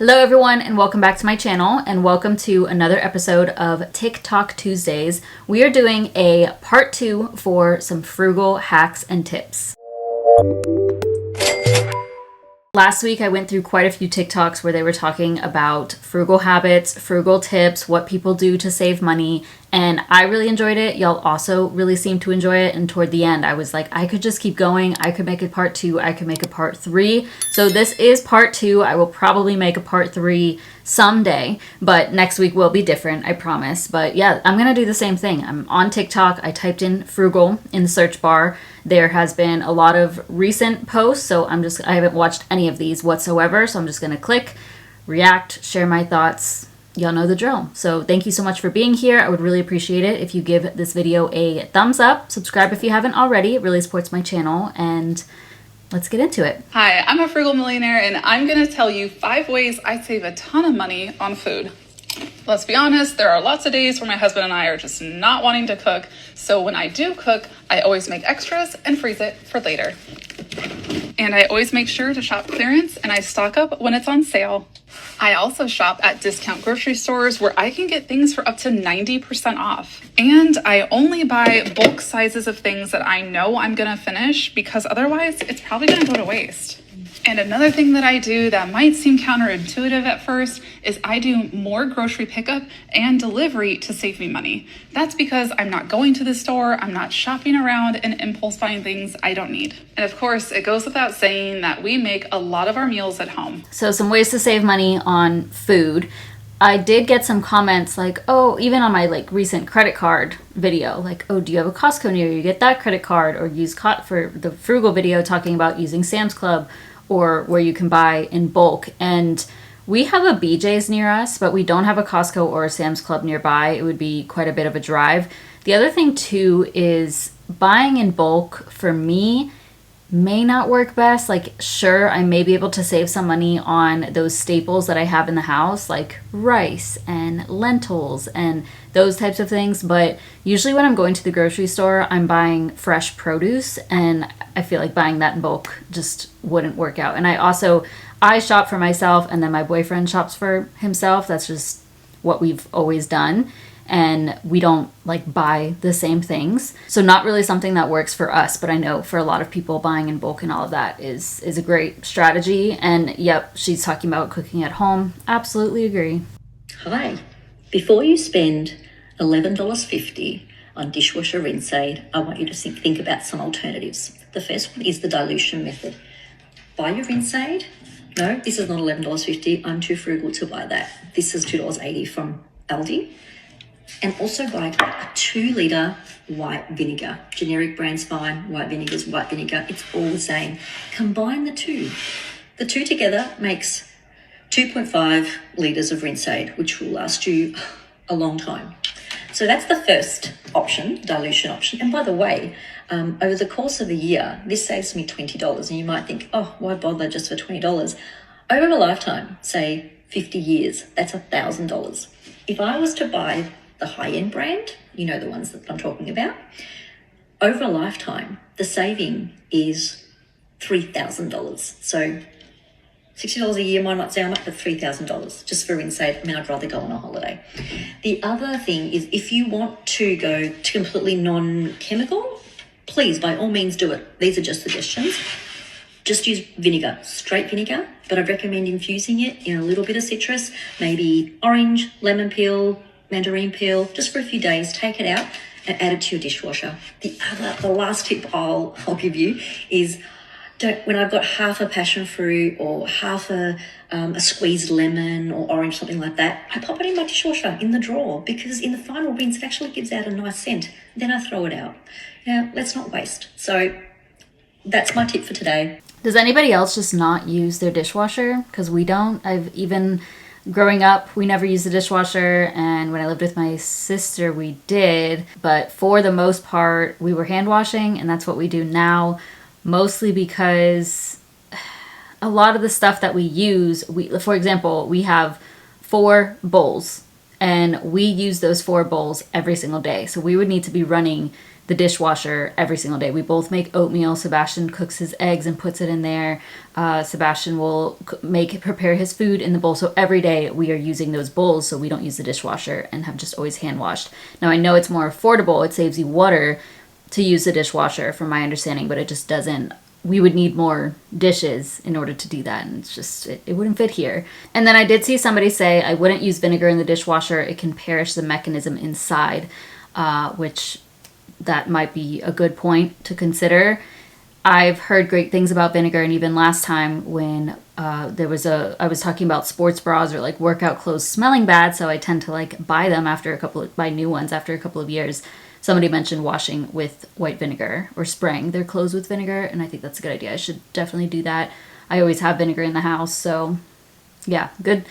Hello everyone and welcome back to my channel and welcome to another episode of TikTok Tuesdays. We are doing a part 2 for some frugal hacks and tips. Last week I went through quite a few TikToks where they were talking about frugal habits, frugal tips, what people do to save money, and I really enjoyed it. Y'all also really seemed to enjoy it, and toward the end I was like, I could just keep going. I could make a part 2, I could make a part 3. So this is part 2. I will probably make a part 3 someday, but next week will be different, I promise. But yeah, I'm gonna do the same thing. I'm on TikTok. I typed in frugal in the search bar. There has been a lot of recent posts, so I haven't watched any of these whatsoever, so I'm just gonna click, react, share my thoughts. Y'all know the drill. So thank you so much for being here. I would really appreciate it if you give this video a thumbs up, subscribe if you haven't already. It really supports my channel, and let's get into it. Hi, I'm a frugal millionaire and I'm gonna tell you 5 ways I save a ton of money on food. Let's be honest, there are lots of days where my husband and I are just not wanting to cook. So when I do cook, I always make extras and freeze it for later. And I always make sure to shop clearance and I stock up when it's on sale. I also shop at discount grocery stores where I can get things for up to 90% off. And I only buy bulk sizes of things that I know I'm gonna finish because otherwise it's probably gonna go to waste. And another thing that I do that might seem counterintuitive at first is I do more grocery pickup and delivery to save me money. That's because I'm not going to the store, I'm not shopping around and impulse buying things I don't need. And of course, it goes without saying that we make a lot of our meals at home. So some ways to save money on food. I did get some comments like, oh, even on my recent credit card video, like, oh, do you have a Costco near you? Get that credit card, or use for the frugal video talking about using Sam's Club, or where you can buy in bulk. And we have a BJ's near us, but we don't have a Costco or a Sam's Club nearby. It would be quite a bit of a drive. The other thing too is buying in bulk for me may not work best. Like, sure, I may be able to save some money on those staples that I have in the house, like rice and lentils and those types of things. But usually when I'm going to the grocery store, I'm buying fresh produce, and I feel like buying that in bulk just wouldn't work out. And I shop for myself, and then my boyfriend shops for himself. That's just what we've always done. And we don't buy the same things. So not really something that works for us, but I know for a lot of people buying in bulk and all of that is a great strategy. And yep, she's talking about cooking at home. Absolutely agree. Hi, before you spend $11.50 on dishwasher rinse aid, I want you to think about some alternatives. The first one is the dilution method. Buy your rinse aid. No, this is not $11.50. I'm too frugal to buy that. This is $2.80 from Aldi. And also buy a 2-litre white vinegar. Generic brand's fine, white vinegar's white vinegar. It's all the same. Combine the two. The two together makes 2.5 litres of rinse aid, which will last you a long time. So that's the first option, dilution option. And by the way, over the course of a year, this saves me $20. And you might think, oh, why bother just for $20? Over a lifetime, say 50 years, that's $1,000. If I was to buy the high-end brand, you know the ones that I'm talking about, over a lifetime, the saving is $3,000. So $60 a year might not sound much, but $3,000 just for rinse aid. I mean, I'd rather go on a holiday. The other thing is, if you want to go to completely non-chemical, please, by all means, do it. These are just suggestions. Just use vinegar, straight vinegar, but I'd recommend infusing it in a little bit of citrus, maybe orange, lemon peel, mandarin peel, just for a few days. Take it out and add it to your dishwasher. The last tip I'll give you is, when I've got half a passion fruit or half a squeezed lemon or orange, something like that, I pop it in my dishwasher in the drawer, because in the final rinse it actually gives out a nice scent. Then I throw it out. Now, let's not waste. So that's my tip for today. Does anybody else just not use their dishwasher? Because we don't. Growing up, we never used the dishwasher, and when I lived with my sister, we did. But for the most part, we were hand washing, and that's what we do now, mostly because a lot of the stuff that we use, for example, we have 4 bowls, and we use those 4 bowls every single day. So we would need to be running the dishwasher every single day. We both make oatmeal. Sebastian cooks his eggs and puts it in there. Sebastian will prepare his food in the bowl. So every day we are using those bowls, so we don't use the dishwasher and have just always hand washed. Now I know it's more affordable. It saves you water to use the dishwasher from my understanding, but it just doesn't. We would need more dishes in order to do that, and it's just, it wouldn't fit here. And then I did see somebody say I wouldn't use vinegar in the dishwasher. It can perish the mechanism inside, which that might be a good point to consider. I've heard great things about vinegar, and even last time when I was talking about sports bras or like workout clothes smelling bad, so I tend to like buy new ones after a couple of years. Somebody mentioned washing with white vinegar or spraying their clothes with vinegar, and I think that's a good idea. I should definitely do that. I always have vinegar in the house, so yeah, good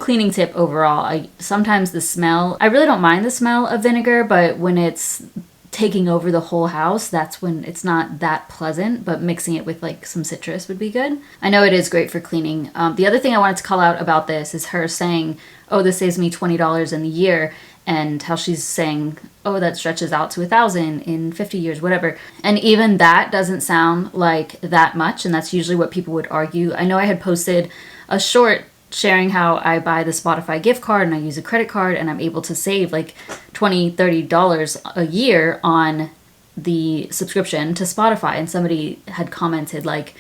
cleaning tip overall. Sometimes the smell, I really don't mind the smell of vinegar, but when it's taking over the whole house, that's when it's not that pleasant, but mixing it with like some citrus would be good. I know it is great for cleaning. The other thing I wanted to call out about this is her saying, oh, this saves me $20 in the year, and how she's saying, oh, that stretches out to 1,000 in 50 years, whatever. And even that doesn't sound like that much, and that's usually what people would argue. I know I had posted a short sharing how I buy the Spotify gift card and I use a credit card and I'm able to save like $20, $30 a year on the subscription to Spotify. And somebody had commented like,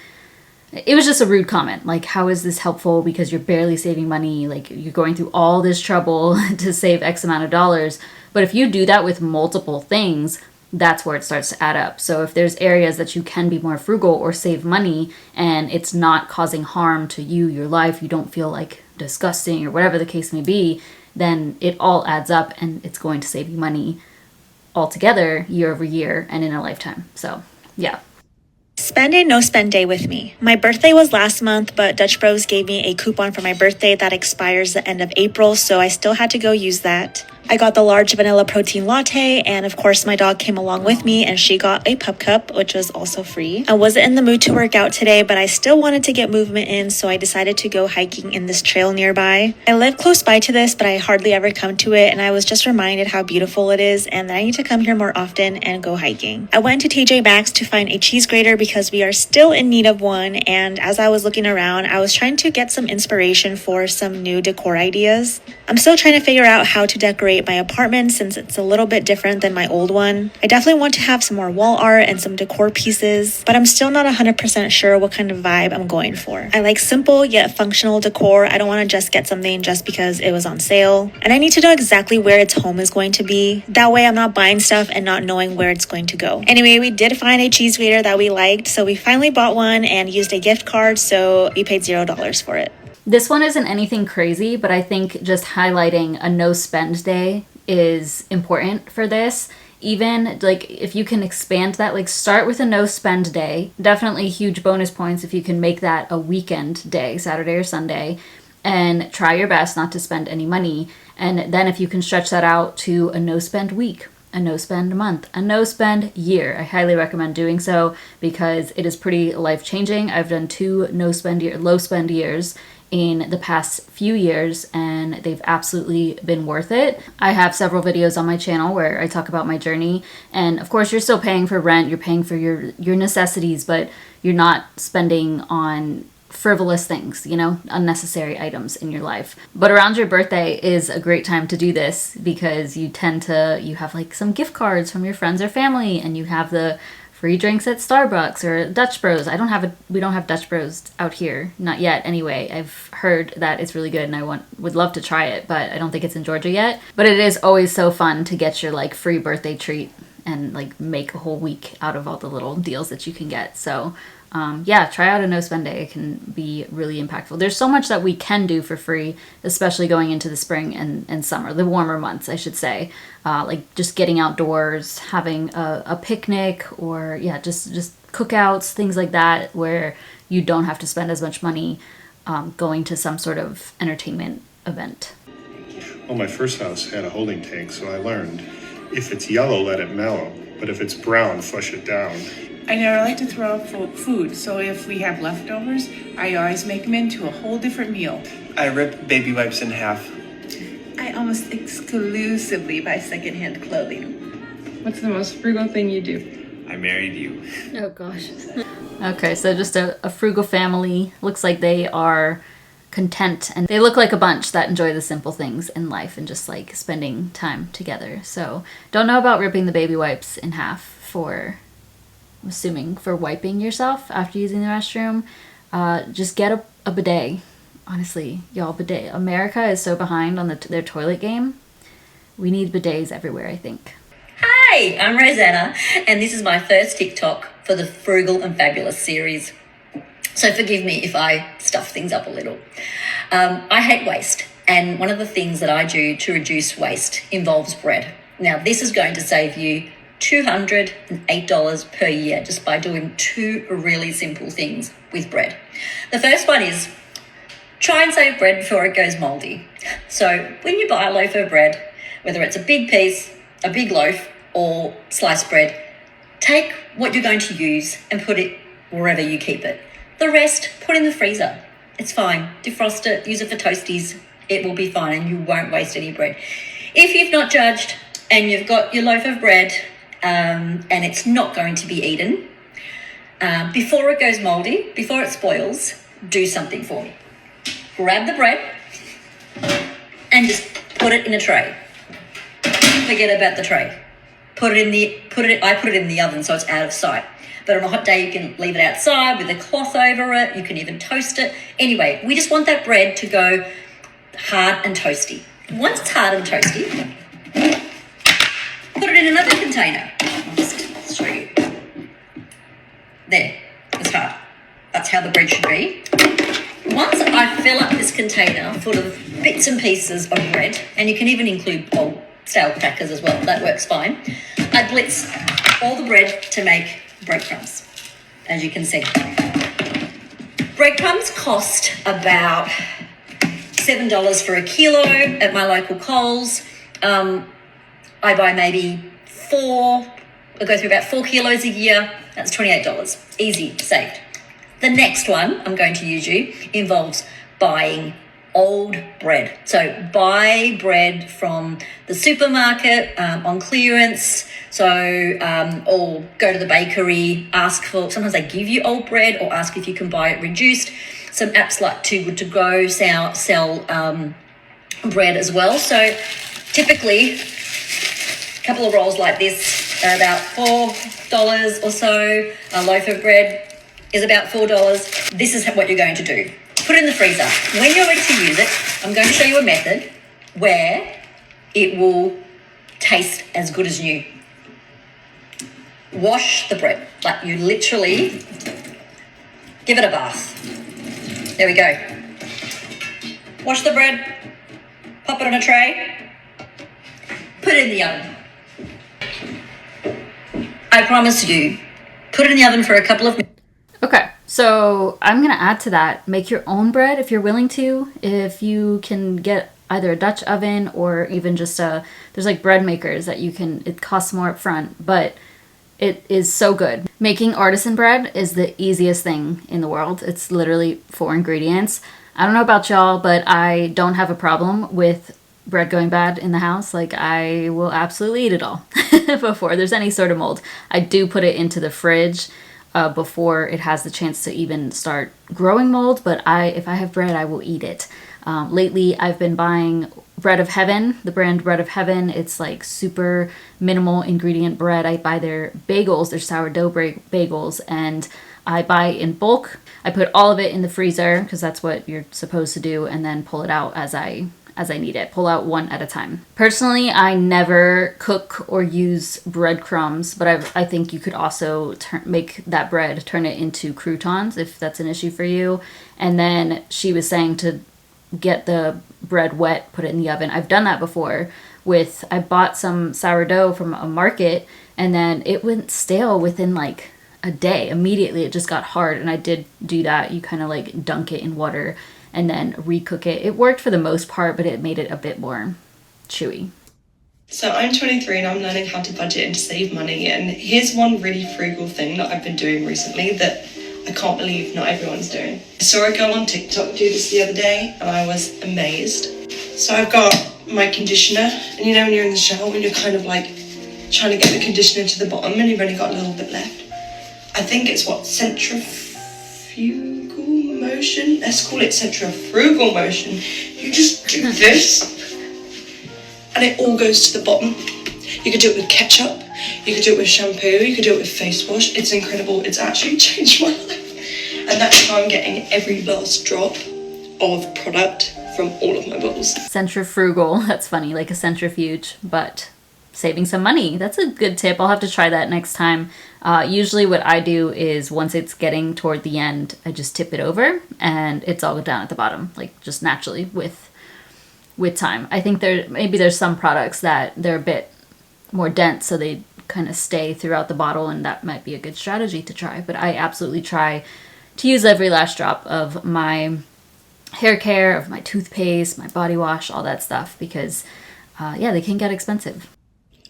it was just a rude comment. Like, how is this helpful? Because you're barely saving money. Like, you're going through all this trouble to save X amount of dollars. But if you do that with multiple things, that's where it starts to add up. So if there's areas that you can be more frugal or save money and it's not causing harm to you, your life, you don't feel like disgusting or whatever the case may be, then it all adds up and it's going to save you money altogether year over year and in a lifetime. So yeah. Spend a no spend day with me. My birthday was last month, but Dutch Bros gave me a coupon for my birthday that expires the end of April, so I still had to go use that. I got the large vanilla protein latte, and of course my dog came along with me and she got a pup cup, which was also free. I wasn't in the mood to work out today, but I still wanted to get movement in, so I decided to go hiking in this trail nearby. I live close by to this, but I hardly ever come to it, and I was just reminded how beautiful it is and that I need to come here more often and go hiking. I went to TJ Maxx to find a cheese grater because we are still in need of one, and as I was looking around, I was trying to get some inspiration for some new decor ideas. I'm still trying to figure out how to decorate my apartment since it's a little bit different than my old one. I definitely want to have some more wall art and some decor pieces, but I'm still not 100% sure what kind of vibe I'm going for. I like simple yet functional decor. I don't want to just get something just because it was on sale. And I need to know exactly where its home is going to be. That way I'm not buying stuff and not knowing where it's going to go. Anyway, we did find a cheese grater that we liked, so we finally bought one and used a gift card, so we paid $0 for it. This one isn't anything crazy, but I think just highlighting a no spend day is important for this. Even like if you can expand that, like start with a no spend day. Definitely huge bonus points if you can make that a weekend day, Saturday or Sunday, and try your best not to spend any money. And then if you can stretch that out to a no spend week, a no spend month, a no spend year, I highly recommend doing so because it is pretty life changing. I've done 2 low spend years in the past few years, and they've absolutely been worth it. I have several videos on my channel where I talk about my journey, and of course you're still paying for rent, you're paying for your necessities, but you're not spending on frivolous things, unnecessary items in your life. But around your birthday is a great time to do this because you have like some gift cards from your friends or family, and you have the free drinks at Starbucks or Dutch Bros. We don't have Dutch Bros out here, not yet anyway. I've heard that it's really good and I would love to try it, but I don't think it's in Georgia yet. But it is always so fun to get your like free birthday treat and like make a whole week out of all the little deals that you can get. So try out a no spend day. It can be really impactful. There's so much that we can do for free, especially going into the spring and summer, the warmer months, I should say. Like just getting outdoors, having a picnic, or just cookouts, things like that, where you don't have to spend as much money going to some sort of entertainment event. Well, my first house had a holding tank, so I learned if it's yellow, let it mellow, but if it's brown, flush it down. I never like to throw out food, so if we have leftovers, I always make them into a whole different meal. I rip baby wipes in half. I almost exclusively buy secondhand clothing. What's the most frugal thing you do? I married you. Oh gosh. Okay, so just a frugal family. Looks like they are content, and they look like a bunch that enjoy the simple things in life and just like spending time together. So don't know about ripping the baby wipes in half for, I'm assuming, for wiping yourself after using the restroom. Just get a bidet. Honestly, y'all, bidet. America is so behind on their toilet game. We need bidets everywhere, I think. Hi, I'm Rosanna, and this is my first TikTok for the Frugal and Fabulous series. So forgive me if I stuff things up a little. I hate waste, and one of the things that I do to reduce waste involves bread. Now, this is going to save you $208 per year just by doing two really simple things with bread. The first one is try and save bread before it goes moldy. So when you buy a loaf of bread, whether it's a big piece, a big loaf, or sliced bread, take what you're going to use and put it wherever you keep it. The rest, put in the freezer. It's fine. Defrost it, use it for toasties. It will be fine and you won't waste any bread. If you've not judged and you've got your loaf of bread and it's not going to be eaten, before it goes moldy, before it spoils, do something for me. Grab the bread and just put it in a tray. Forget about the tray. I put it in the oven so it's out of sight. But on a hot day, you can leave it outside with a cloth over it. You can even toast it. Anyway, we just want that bread to go hard and toasty. Once it's hard and toasty, put it in another container. I'll just show you. There, it's hard. That's how the bread should be. Once I fill up this container full of bits and pieces of bread, and you can even include old stale crackers as well, that works fine, I blitz all the bread to make breadcrumbs, as you can see. Breadcrumbs cost about $7 for a kilo at my local Coles. I buy maybe I go through about 4 kilos a year. That's $28. Easy, saved. The next one I'm going to use you involves buying old bread. So buy bread from the supermarket on clearance. So, or go to the bakery, ask for, sometimes they give you old bread or ask if you can buy it reduced. Some apps like Too Good To Go sell bread as well. So typically a couple of rolls like this are about $4 or so. A loaf of bread is about $4. This is what you're going to do. Put it in the freezer. When you're ready to use it, I'm going to show you a method where it will taste as good as new. Wash the bread. Like you literally give it a bath. There we go. Wash the bread, pop it on a tray, put it in the oven. I promise you, put it in the oven for a couple of minutes. Okay, so I'm going to add to that. Make your own bread if you're willing to. If you can get either a Dutch oven or even just there's like bread makers that you can, it costs more up front, but it is so good. Making artisan bread is the easiest thing in the world. It's literally 4 ingredients. I don't know about y'all, but I don't have a problem with bread going bad in the house. Like I will absolutely eat it all before there's any sort of mold. I do put it into the fridge before it has the chance to even start growing mold, but if I have bread, I will eat it. Lately, I've been buying Bread of Heaven, the brand Bread of Heaven. It's like super minimal ingredient bread. I buy their bagels, their sourdough bagels, and I buy in bulk. I put all of it in the freezer because that's what you're supposed to do, and then pull it out as I need it. Pull out one at a time. Personally, I never cook or use breadcrumbs, but I think you could also make that bread, turn it into croutons if that's an issue for you. And then she was saying to get the bread wet, put it in the oven. I've done that before I bought some sourdough from a market and then it went stale within like a day. Immediately it just got hard, and I did do that. You kind of like dunk it in water and then recook it. It worked for the most part, but it made it a bit more chewy. So I'm 23 and I'm learning how to budget and to save money. And here's one really frugal thing that I've been doing recently that I can't believe not everyone's doing. I saw a girl on TikTok do this the other day and I was amazed. So I've got my conditioner, and you know when you're in the shower when you're kind of like trying to get the conditioner to the bottom, and you've only got a little bit left. I think it's what, centrifugal motion? Let's call it centrifugal motion. You just do this, and it all goes to the bottom. You could do it with ketchup, you could do it with shampoo, you could do it with face wash. It's incredible. It's actually changed my life. And that's how I'm getting every last drop of product from all of my bottles. Centrifugal, that's funny, like a centrifuge, but saving some money. That's a good tip. I'll have to try that next time. Usually what I do is once it's getting toward the end, I just tip it over and it's all down at the bottom, like just naturally with time. I think there's some products that they're a bit more dense, so they kind of stay throughout the bottle, and that might be a good strategy to try. But I absolutely try to use every last drop of my hair care, of my toothpaste, my body wash, all that stuff, because they can get expensive.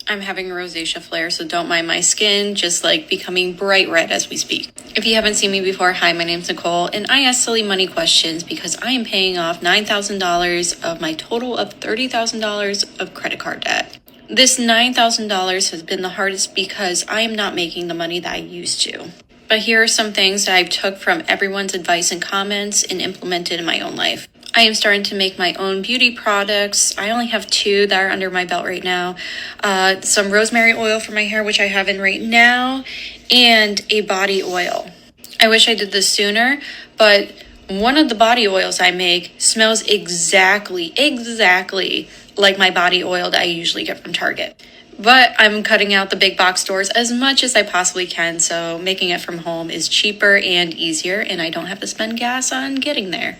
I'm having a rosacea flare, so don't mind my skin, just like becoming bright red as we speak. If you haven't seen me before, hi, my name's Nicole, and I ask silly money questions because I am paying off $9,000 of my total of $30,000 of credit card debt. This $9,000 has been the hardest because I am not making the money that I used to. But here are some things that I took from everyone's advice and comments and implemented in my own life. I am starting to make my own beauty products. I only have 2 that are under my belt right now. Some rosemary oil for my hair, which I have in right now, and a body oil. I wish I did this sooner, but one of the body oils I make smells exactly like my body oil that I usually get from Target. But I'm cutting out the big box stores as much as I possibly can, so making it from home is cheaper and easier, and I don't have to spend gas on getting there.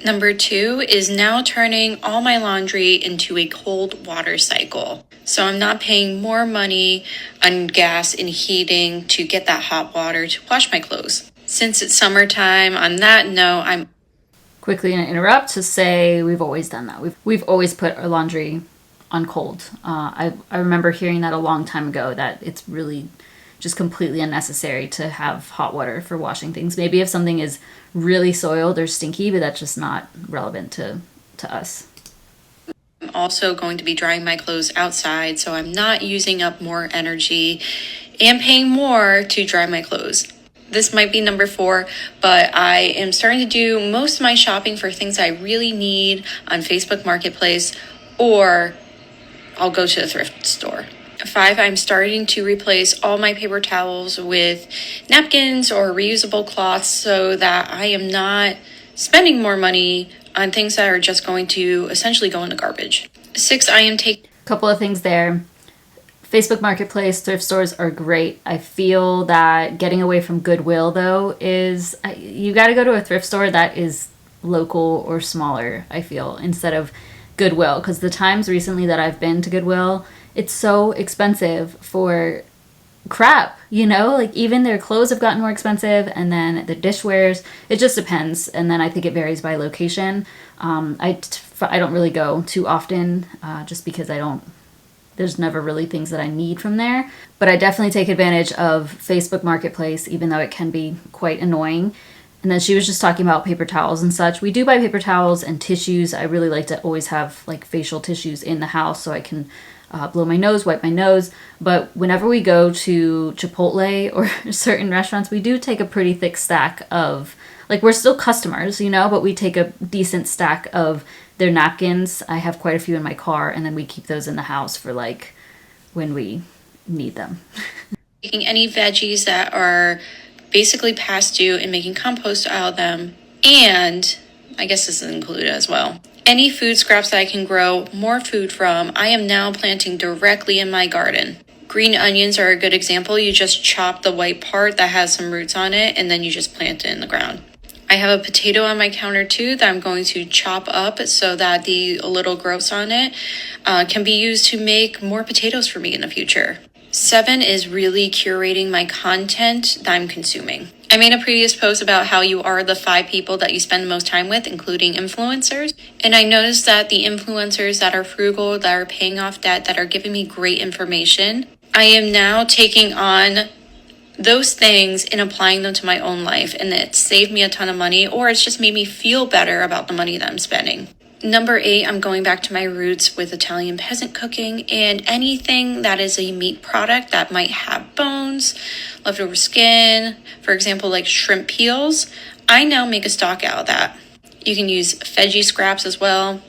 Number 2 is now turning all my laundry into a cold water cycle. So I'm not paying more money on gas and heating to get that hot water to wash my clothes. Since it's summertime, on that note, I'm Quickly going to interrupt to say we've always done that. We've always put our laundry on cold. I remember hearing that a long time ago, that it's really just completely unnecessary to have hot water for washing things. Maybe if something is really soiled or stinky, but that's just not relevant to us. I'm also going to be drying my clothes outside, so I'm not using up more energy and paying more to dry my clothes. This might be number 4, but I am starting to do most of my shopping for things I really need on Facebook Marketplace, or I'll go to the thrift store. 5, I'm starting to replace all my paper towels with napkins or reusable cloths so that I am not spending more money on things that are just going to essentially go in the garbage. 6, I am taking... Couple of things there. Facebook Marketplace, thrift stores are great. I feel that getting away from Goodwill, though, is... You got to go to a thrift store that is local or smaller, I feel, instead of Goodwill. Because the times recently that I've been to Goodwill, it's so expensive for crap, you know? Like, even their clothes have gotten more expensive, and then the dishwares. It just depends, and then I think it varies by location. I don't really go too often, just because there's never really things that I need from there. But I definitely take advantage of Facebook Marketplace, even though it can be quite annoying. And then she was just talking about paper towels and such. We do buy paper towels and tissues. I really like to always have like facial tissues in the house so I can blow my nose, wipe my nose. But whenever we go to Chipotle or certain restaurants, we do take a pretty thick stack of, like, we're still customers, you know, but we take a decent stack of their napkins. I have quite a few in my car, and then we keep those in the house for like when we need them. Taking any veggies that are basically past due and making compost out of them, and I guess this is included as well. Any food scraps that I can grow more food from, I am now planting directly in my garden. Green onions are a good example. You just chop the white part that has some roots on it, and then you just plant it in the ground. I have a potato on my counter too that I'm going to chop up so that the little growths on it can be used to make more potatoes for me in the future. 7 is really curating my content that I'm consuming. I made a previous post about how you are the 5 people that you spend the most time with, including influencers. And I noticed that the influencers that are frugal, that are paying off debt, that are giving me great information, I am now taking on those things and applying them to my own life. And it saved me a ton of money, or it's just made me feel better about the money that I'm spending. Number 8, I'm going back to my roots with Italian peasant cooking, and anything that is a meat product that might have bones, leftover skin, for example, like shrimp peels, I now make a stock out of that. You can use veggie scraps as well.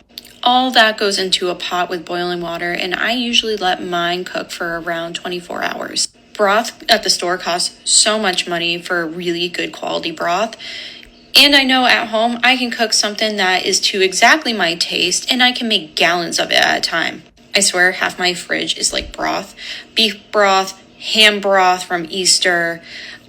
All that goes into a pot with boiling water, and I usually let mine cook for around 24 hours. Broth at the store costs so much money for really good quality broth. And I know at home I can cook something that is to exactly my taste, and I can make gallons of it at a time. I swear half my fridge is like broth. Beef broth, ham broth from Easter,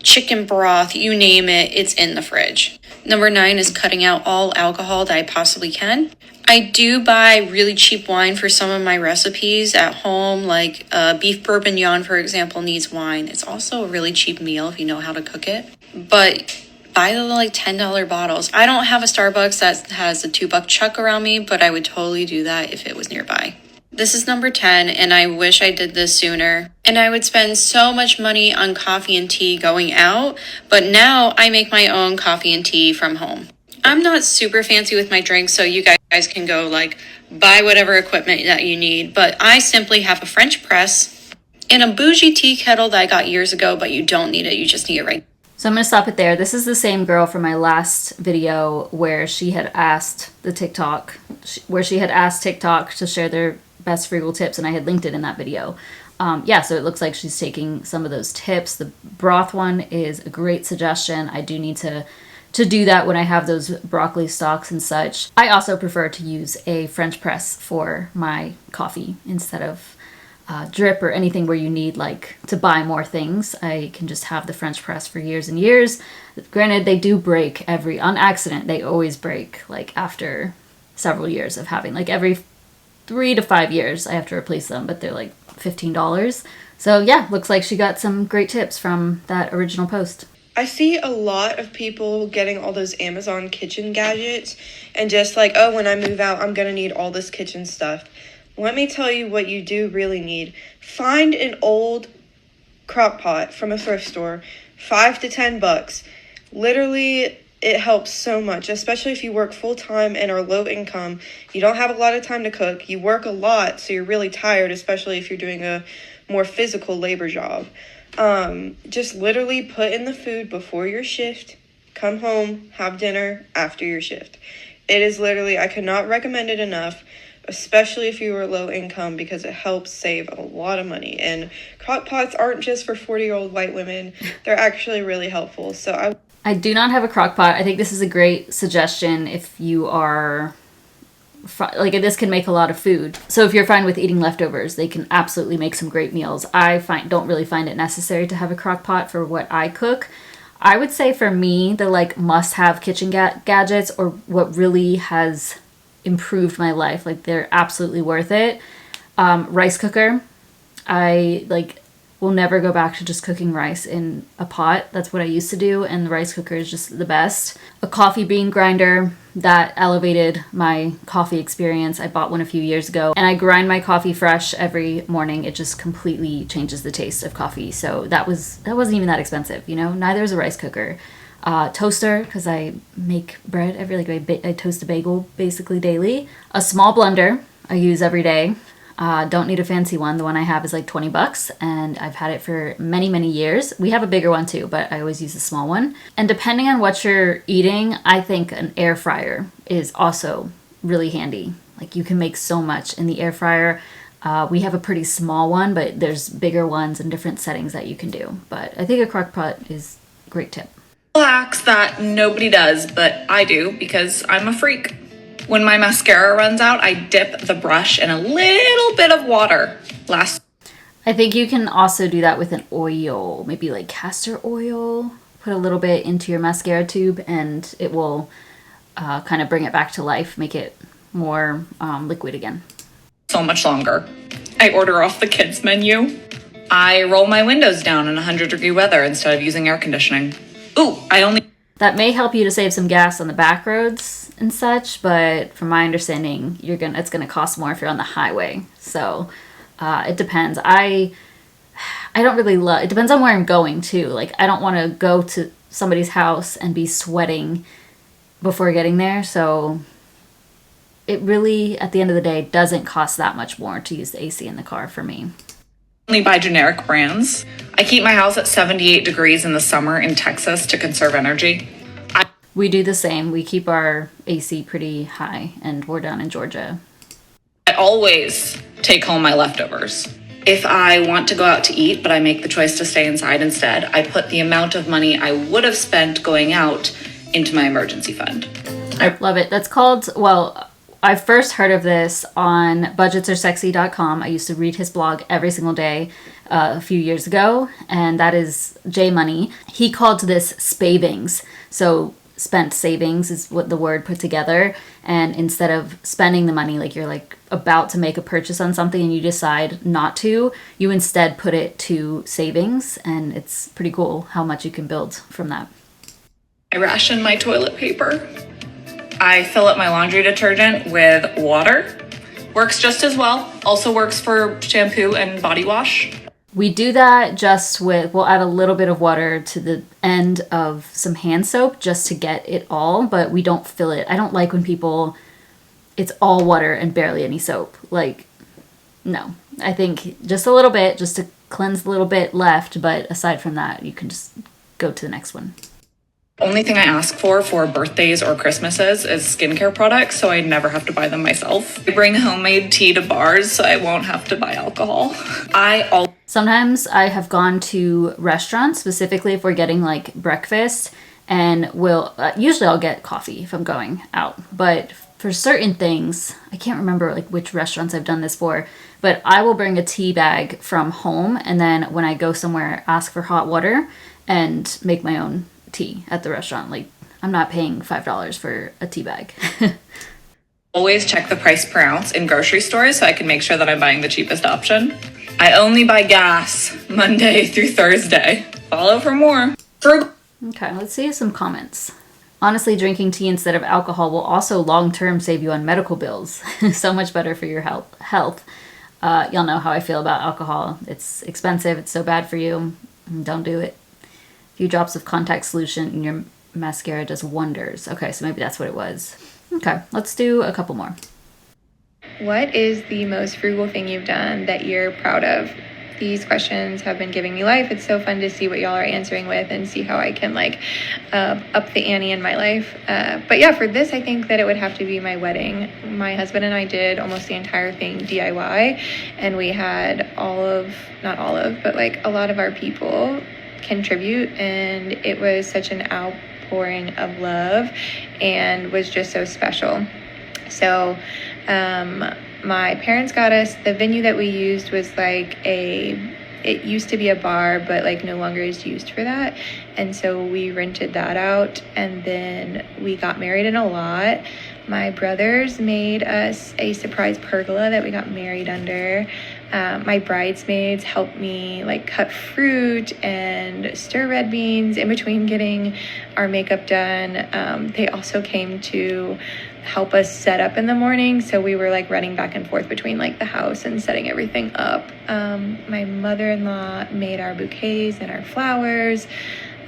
chicken broth, you name it, it's in the fridge. Number 9 is cutting out all alcohol that I possibly can. I do buy really cheap wine for some of my recipes at home, like beef bourguignon, for example, needs wine. It's also a really cheap meal if you know how to cook it. But buy the like $10 bottles. I don't have a Starbucks that has a $2 chuck around me, but I would totally do that if it was nearby. This is number 10, and I wish I did this sooner. And I would spend so much money on coffee and tea going out, but now I make my own coffee and tea from home. I'm not super fancy with my drinks, so you guys can go like buy whatever equipment that you need, but I simply have a French press and a bougie tea kettle that I got years ago, but you don't need it, you just need it right. So I'm going to stop it there. This is the same girl from my last video where she had asked TikTok to share their best frugal tips, and I had linked it in that video. So it looks like she's taking some of those tips. The broth one is a great suggestion. I do need to do that when I have those broccoli stalks and such. I also prefer to use a French press for my coffee instead of drip or anything where you need like to buy more things. I can just have the French press for years and years. Granted, they do break on accident. They always break like after several years of having, like every 3 to 5 years I have to replace them, but they're like $15. So yeah, looks like she got some great tips from that original post. I see a lot of people getting all those Amazon kitchen gadgets and just like, oh, when I move out, I'm going to need all this kitchen stuff. Let me tell you what you do really need. Find an old crock pot from a thrift store, $5 to $10. Literally, it helps so much, especially if you work full-time and are low income. You don't have a lot of time to cook. You work a lot, so you're really tired, especially if you're doing a more physical labor job. Just literally put in the food before your shift, come home, have dinner after your shift. It is literally, I could not recommend it enough, especially if you are low income, because it helps save a lot of money. And crock pots aren't just for 40-year-old white women. They're actually really helpful. So I do not have a crock pot. I think this is a great suggestion if you are like, this can make a lot of food. So if you're fine with eating leftovers, they can absolutely make some great meals. I don't really find it necessary to have a crock pot for what I cook. I would say for me, the like must-have kitchen gadgets, or what really has improved my life, like they're absolutely worth it. Rice cooker. I will never go back to just cooking rice in a pot. That's what I used to do, and the rice cooker is just the best. A coffee bean grinder, that elevated my coffee experience. I bought one a few years ago, and I grind my coffee fresh every morning. It just completely changes the taste of coffee. So that wasn't even that expensive, Neither is a rice cooker. Toaster, because I make bread I toast a bagel basically daily. A small blender I use every day. Don't need a fancy one. The one I have is like $20, and I've had it for many, many years. We have a bigger one too, but I always use a small one. And depending on what you're eating, I think an air fryer is also really handy. Like, you can make so much in the air fryer. We have a pretty small one, but there's bigger ones and different settings that you can do. But I think a crock pot is a great tip. Hacks that nobody does, but I do because I'm a freak. When my mascara runs out, I dip the brush in a little bit of water. I think you can also do that with an oil, maybe like castor oil. Put a little bit into your mascara tube, and it will kind of bring it back to life, make it more liquid again. So much longer. I order off the kids menu. I roll my windows down in 100-degree weather instead of using air conditioning. That may help you to save some gas on the back roads and such, but from my understanding, it's gonna cost more if you're on the highway. So it depends. I don't really love. It depends on where I'm going too. Like, I don't want to go to somebody's house and be sweating before getting there. So it really, at the end of the day, doesn't cost that much more to use the AC in the car for me. Only buy generic brands. I keep my house at 78 degrees in the summer in Texas to conserve energy. We do the same. We keep our AC pretty high, and we're down in Georgia. I always take home my leftovers. If I want to go out to eat, but I make the choice to stay inside instead, I put the amount of money I would have spent going out into my emergency fund. I love it. That's called, well, I first heard of this on budgetsaresexy.com. I used to read his blog every single day a few years ago, and that is J Money. He called this spavings. So spent savings is what the word put together, and instead of spending the money, like you're like about to make a purchase on something and you decide not to, you instead put it to savings, and it's pretty cool how much you can build from that. I ration my toilet paper. I fill up my laundry detergent with water. Works just as well. Also works for shampoo and body wash. We do that just with, we'll add a little bit of water to the end of some hand soap just to get it all, but we don't fill it. I don't like when people, it's all water and barely any soap. Like, no. I think just a little bit, just to cleanse a little bit left, but aside from that, you can just go to the next one. Only thing I ask for birthdays or Christmases is skincare products, so I never have to buy them myself. I bring homemade tea to bars, so I won't have to buy alcohol. Sometimes I have gone to restaurants, specifically if we're getting like breakfast, and usually I'll get coffee if I'm going out. But for certain things, I can't remember like which restaurants I've done this for, but I will bring a tea bag from home, and then when I go somewhere, ask for hot water and make my own tea at the restaurant. Like, I'm not paying $5 for a tea bag. Always check the price per ounce in grocery stores so I can make sure that I'm buying the cheapest option. I only buy gas Monday through Thursday. Follow for more. Frugal. Okay, let's see some comments. Honestly, drinking tea instead of alcohol will also long-term save you on medical bills. So much better for your health. Y'all know how I feel about alcohol. It's expensive. It's so bad for you. Don't do it. A few drops of contact solution in your mascara does wonders. Okay, so maybe that's what it was. Okay, let's do a couple more. What is the most frugal thing you've done that you're proud of? These questions have been giving me life. It's so fun to see what y'all are answering with and see how I can up the ante in my life. But yeah, for this, I think that it would have to be my wedding. My husband and I did almost the entire thing DIY, and we had not all of, but like a lot of our people contribute, and it was such an outpouring of love and was just so special. So my parents got us, the venue that we used was it used to be a bar, but like no longer is used for that. And so we rented that out, and then we got married in a lot. My brothers made us a surprise pergola that we got married under. My bridesmaids helped me cut fruit and stir red beans in between getting our makeup done. They also came to help us set up in the morning, so we were running back and forth between the house and setting everything up. My mother-in-law made our bouquets and our flowers.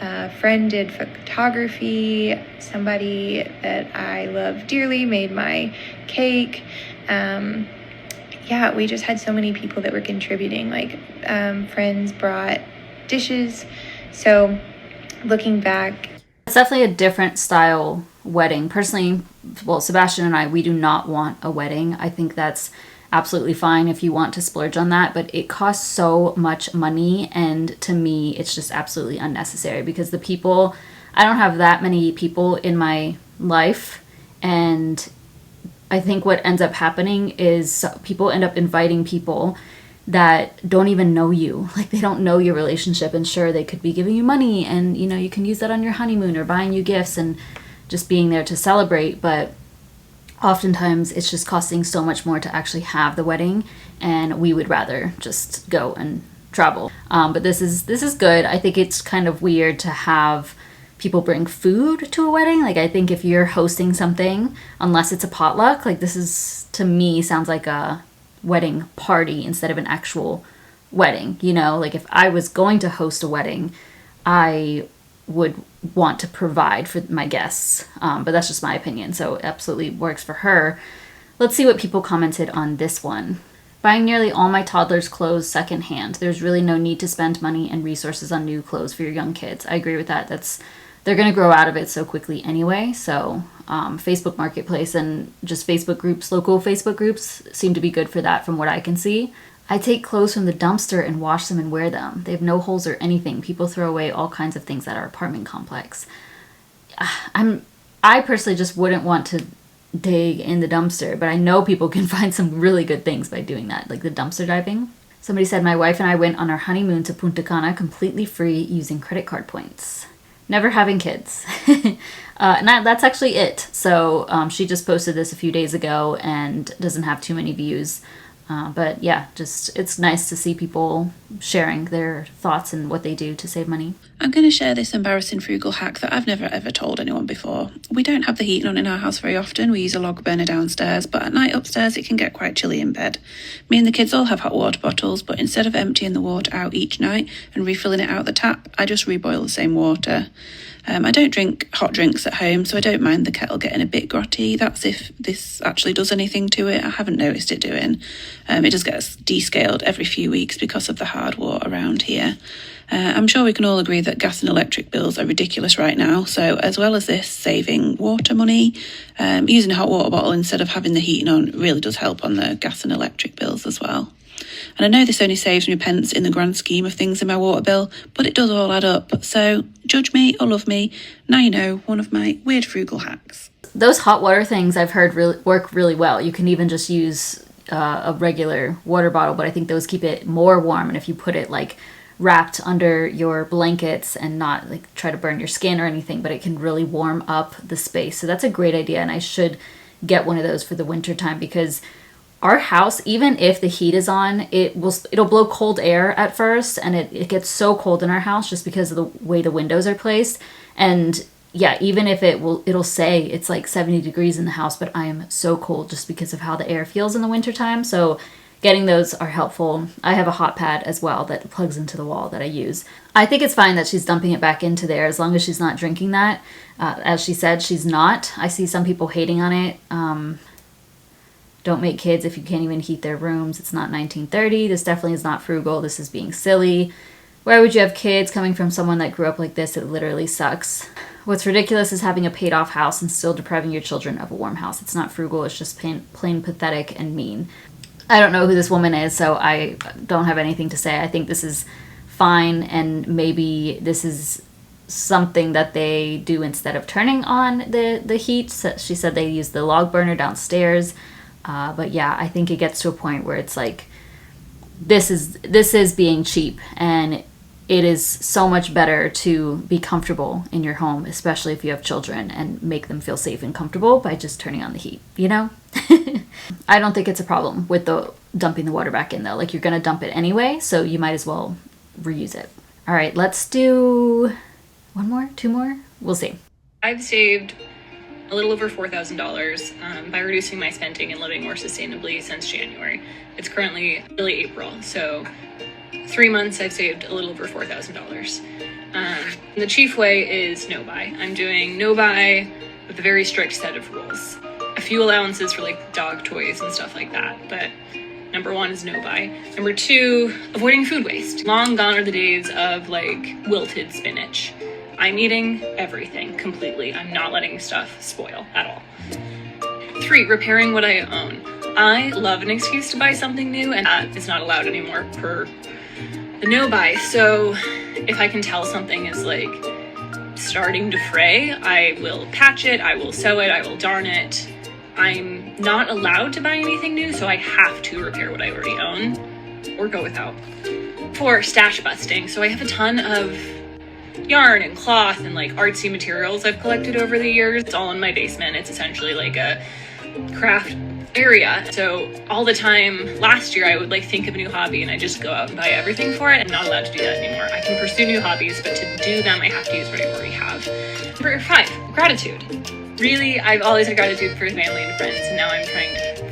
A friend did photography. Somebody that I love dearly made my cake. We just had so many people that were contributing. Friends brought dishes. So looking back, it's definitely a different style wedding. Personally, Sebastian and I, we do not want a wedding. I think that's absolutely fine if you want to splurge on that, but it costs so much money, and to me it's just absolutely unnecessary because I don't have that many people in my life, and I think what ends up happening is people end up inviting people that don't even know you. They don't know your relationship, and sure, they could be giving you money, and you can use that on your honeymoon or buying you gifts and just being there to celebrate, but oftentimes it's just costing so much more to actually have the wedding, and we would rather just go and travel. But this is good. I think it's kind of weird to have people bring food to a wedding. I think if you're hosting something, unless it's a potluck, this is, to me, sounds like a wedding party instead of an actual wedding. If I was going to host a wedding, I would want to provide for my guests, but that's just my opinion, so it absolutely works for her. Let's see what people commented on this one. Buying nearly all my toddler's clothes secondhand. There's really no need to spend money and resources on new clothes for your young kids. I agree with that. They're going to grow out of it so quickly anyway. So Facebook Marketplace and just Facebook groups, local Facebook groups, seem to be good for that from what I can see. I take clothes from the dumpster and wash them and wear them. They have no holes or anything. People throw away all kinds of things at our apartment complex. I personally just wouldn't want to dig in the dumpster, but I know people can find some really good things by doing that, like the dumpster diving. Somebody said, my wife and I went on our honeymoon to Punta Cana completely free using credit card points. Never having kids. And that's actually it. So she just posted this a few days ago and doesn't have too many views. But yeah, just it's nice to see people sharing their thoughts and what they do to save money. I'm going to share this embarrassing frugal hack that I've never ever told anyone before. We don't have the heating on in our house very often. We use a log burner downstairs, but at night upstairs it can get quite chilly in bed. Me and the kids all have hot water bottles, but instead of emptying the water out each night and refilling it out the tap, I just reboil the same water. I don't drink hot drinks at home, so I don't mind the kettle getting a bit grotty. That's if this actually does anything to it. I haven't noticed it doing. It just gets descaled every few weeks because of the hard water around here. I'm sure we can all agree that gas and electric bills are ridiculous right now. So as well as this, saving water money, using a hot water bottle instead of having the heating on really does help on the gas and electric bills as well. And I know this only saves me pence in the grand scheme of things in my water bill, but it does all add up. So judge me or love me, now you know one of my weird frugal hacks. Those hot water things I've heard work really well. You can even just use a regular water bottle, but I think those keep it more warm. And if you put it like wrapped under your blankets and not like try to burn your skin or anything, but it can really warm up the space. So that's a great idea, and I should get one of those for the winter time, because our house, even if the heat is on, it'll blow cold air at first, and it gets so cold in our house just because of the way the windows are placed. And yeah, even if it'll say it's like 70 degrees in the house, but I am so cold just because of how the air feels in the wintertime. So getting those are helpful. I have a hot pad as well that plugs into the wall that I use. I think it's fine that she's dumping it back into there as long as she's not drinking that. As she said, she's not. I see some people hating on it. Don't make kids if you can't even heat their rooms. It's not 1930. This definitely is not frugal. This is being silly. Why would you have kids coming from someone that grew up like this? It literally sucks. What's ridiculous is having a paid off house and still depriving your children of a warm house. It's not frugal. It's just plain pathetic and mean. I don't know who this woman is, so I don't have anything to say. I think this is fine, and maybe this is something that they do instead of turning on the heat. So she said they use the log burner downstairs. But yeah, I think it gets to a point where it's like, this is being cheap, and it is so much better to be comfortable in your home, especially if you have children, and make them feel safe and comfortable by just turning on the heat, you know? I don't think it's a problem with the dumping the water back in, though. Like, you're going to dump it anyway, so you might as well reuse it. All right, let's do two more? We'll see. I've saved a little over $4,000 by reducing my spending and living more sustainably since January. It's currently early April, so 3 months I've saved a little over $4,000. The chief way is no buy. I'm doing no buy with a very strict set of rules. A few allowances for like dog toys and stuff like that, but number one is no buy. Number two, avoiding food waste. Long gone are the days of like wilted spinach. I'm eating everything completely. I'm not letting stuff spoil at all. 3, repairing what I own. I love an excuse to buy something new, and that is not allowed anymore per the no buy. So if I can tell something is like starting to fray, I will patch it, I will sew it, I will darn it. I'm not allowed to buy anything new, so I have to repair what I already own or go without. 4, stash busting. So I have a ton of yarn and cloth and like artsy materials I've collected over the years. It's all in my basement. It's essentially like a craft area. So all the time last year I would like think of a new hobby and I just go out and buy everything for it. I'm not allowed to do that anymore. I can pursue new hobbies, but to do them I have to use what I already have. Number 5, gratitude. Really, I've always had gratitude for family and friends, and now I'm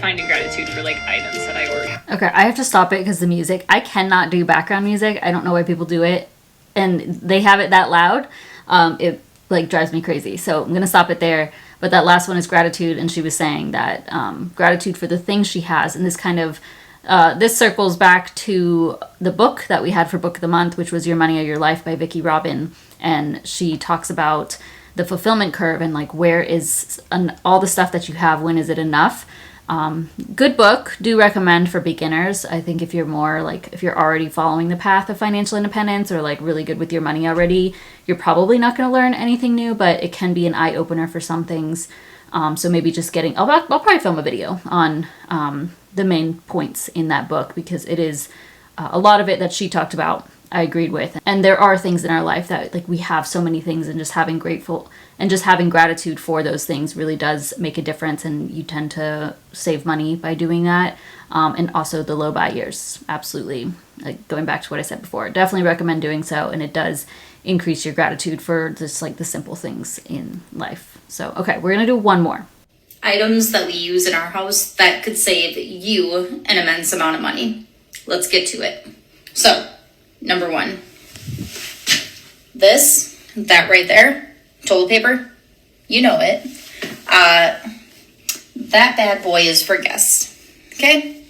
finding gratitude for like items that I already have. Okay, I have to stop it because the music. I cannot do background music. I don't know why people do it, and they have it that loud. It like drives me crazy. So I'm gonna stop it there. But that last one is gratitude, and she was saying that gratitude for the things she has, and this kind of this circles back to the book that we had for Book of the Month, which was Your Money or Your Life by Vicki Robin, and she talks about the fulfillment curve and like where is all the stuff that you have, when is it enough. Good book, do recommend for beginners. I think if you're more like, if you're already following the path of financial independence or like really good with your money already, you're probably not going to learn anything new, but it can be an eye opener for some things. So maybe just getting, I'll probably film a video on the main points in that book, because it is a lot of it that she talked about I agreed with. And there are things in our life that like we have so many things, and just having gratitude for those things really does make a difference, and you tend to save money by doing that. And also the low buy years, absolutely. Like going back to what I said before, definitely recommend doing so, and it does increase your gratitude for just like the simple things in life. So okay, we're gonna do one more. Items that we use in our house that could save you an immense amount of money. Let's get to it. So, number 1, that right there, toilet paper, you know it. That bad boy is for guests, okay?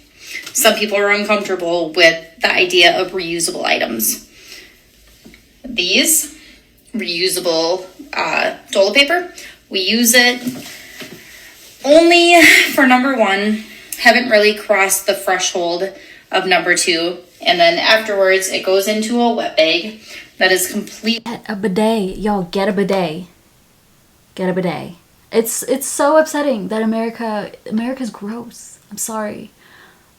Some people are uncomfortable with the idea of reusable items. These, reusable toilet paper, we use it only for number 1, haven't really crossed the threshold of number 2, and then afterwards it goes into a wet bag that is complete. Get a bidet, y'all. Get a bidet. Get a bidet. It's so upsetting that America's gross. I'm sorry.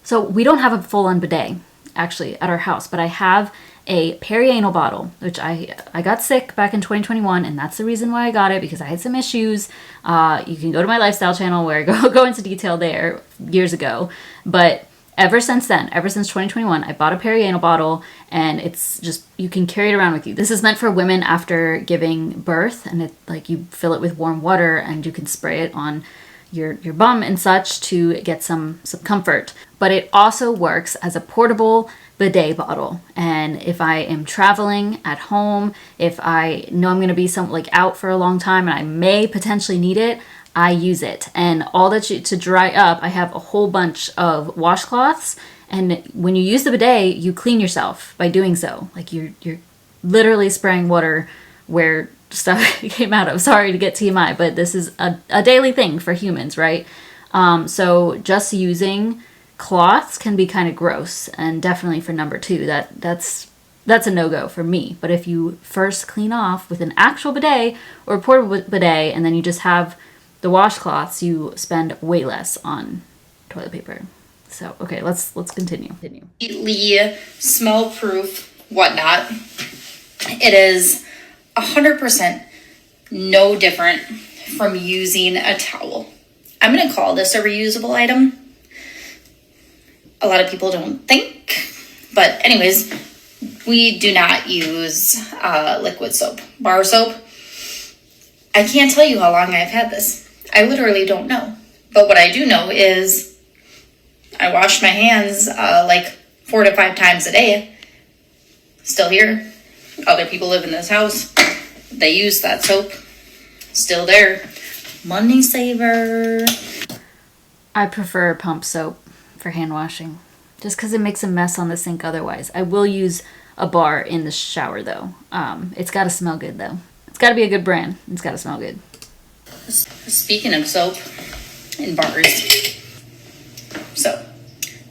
So we don't have a full-on bidet actually at our house, but I have a perianal bottle, which I got sick back in 2021, and that's the reason why I got it, because I had some issues. You can go to my lifestyle channel where I go into detail there years ago, but ever since then, ever since 2021, I bought a perianal bottle, and it's just, you can carry it around with you. This is meant for women after giving birth, and it like you fill it with warm water, and you can spray it on your bum and such to get some comfort. But it also works as a portable bidet bottle, and if I am traveling at home, if I know I'm going to be out for a long time and I may potentially need it, I use it. And all that to dry up, I have a whole bunch of washcloths, and when you use the bidet, you clean yourself by doing so. Like you're literally spraying water where stuff came out of. Sorry to get TMI, but this is a daily thing for humans, right? So just using cloths can be kind of gross, and definitely for number 2, that's a no-go for me. But if you first clean off with an actual bidet or a portable bidet, and then you just have the washcloths, you spend way less on toilet paper. So okay, let's continue. Completely smell-proof, whatnot. It is 100% no different from using a towel. I'm gonna call this a reusable item. A lot of people don't think, but anyways, we do not use liquid soap, bar soap. I can't tell you how long I've had this. I literally don't know. But what I do know is I wash my hands 4 to 5 times a day. Still here. Other people live in this house. They use that soap. Still there. Money saver. I prefer pump soap for hand washing, just because it makes a mess on the sink otherwise. I will use a bar in the shower though. It's got to smell good though. It's got to be a good brand. It's got to smell good. Speaking of soap and bars, so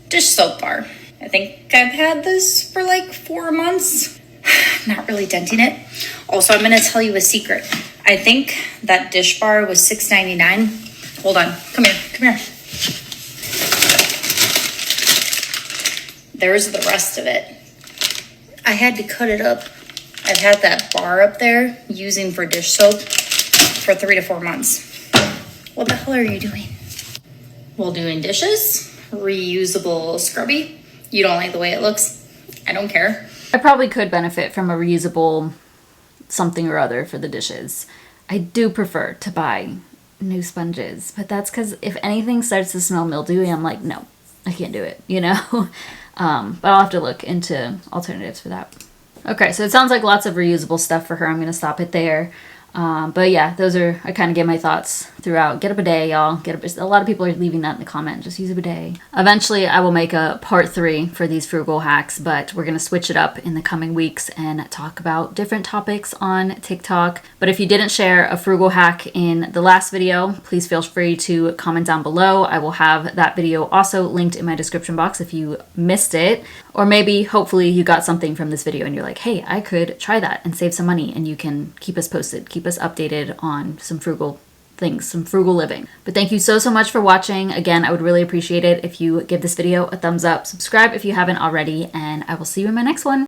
dish soap bar. I think I've had this for 4 months. Not really denting it. Also, I'm going to tell you a secret. I think that dish bar was $6.99. Hold on. Come here. There's the rest of it. I had to cut it up. I've had that bar up there using for dish soap for 3 to 4 months. What the hell are you doing? While doing dishes, reusable scrubby. You don't like the way it looks? I don't care. I probably could benefit from a reusable something or other for the dishes. I do prefer to buy new sponges, but that's because if anything starts to smell mildewy, I'm like, no, I can't do it, But I'll have to look into alternatives for that. Okay, so it sounds like lots of reusable stuff for her. I'm going to stop it there. But yeah, I kind of get my thoughts throughout. Get a bidet, y'all. A lot of people are leaving that in the comment. Just use a bidet. Eventually, I will make a part 3 for these frugal hacks, but we're going to switch it up in the coming weeks and talk about different topics on TikTok. But if you didn't share a frugal hack in the last video, please feel free to comment down below. I will have that video also linked in my description box if you missed it. Or maybe, hopefully, you got something from this video and you're like, hey, I could try that and save some money, and you can keep us posted, keep us updated on some frugal things, some frugal living. But thank you so much for watching. Again, I would really appreciate it if you give this video a thumbs up, subscribe if you haven't already, and I will see you in my next one.